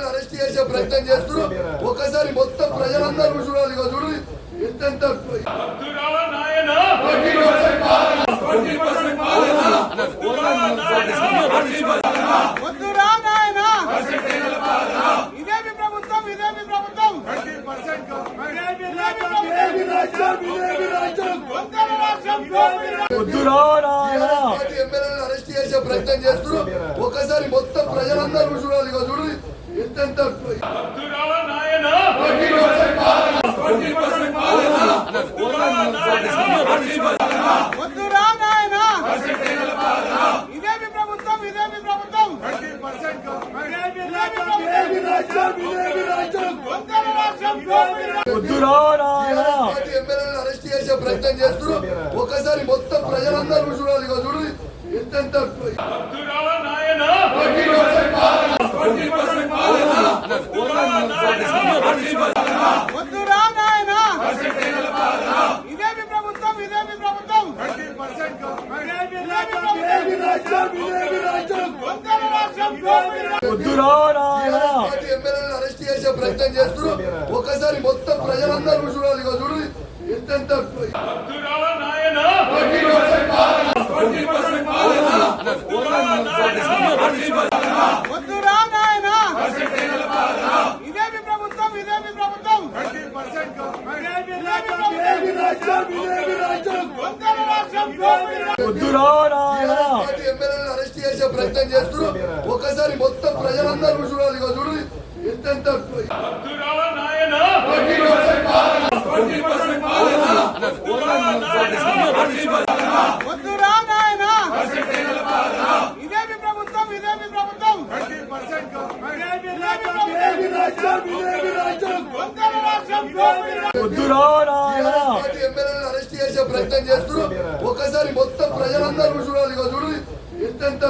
Arrest చేసే ప్రయత్నం చేస్తున్నారు. ఒకసారి మొత్తం ప్రజలందరూ చూడాలి. చూడు ఎంతెంత అరెస్ట్ చేసే ప్రయత్నం చేస్తున్నారు. ఒకసారి మొత్తం ప్రజలందరూ చూడాలి. చూడు ఎంతెంత అరెస్ట్ చేసే ప్రయత్నం చేస్తున్నారు. ఒకసారి మొత్తం ప్రజలందరూ చూడాలి. చూడు ఎంతెంత అరెస్ట్ చేసే ప్రయత్నం చేస్తున్నారు. ఒకసారి మొత్తం ప్రజలందరూ చూడాలి. చూడు ఎంతెంత అరెస్ట్ చేసే ప్రయత్నం చేస్తున్నారు. ఒకసారి మొత్తం ప్రజలందరూ చూడాలి. చూడు ఎంతెంత అరెస్ట్ చేసే ప్రయత్నం చేస్తున్నారు. ఒకసారి మొత్తం ప్రజలందరూ చూడాలి. చూడు ఎంతెంత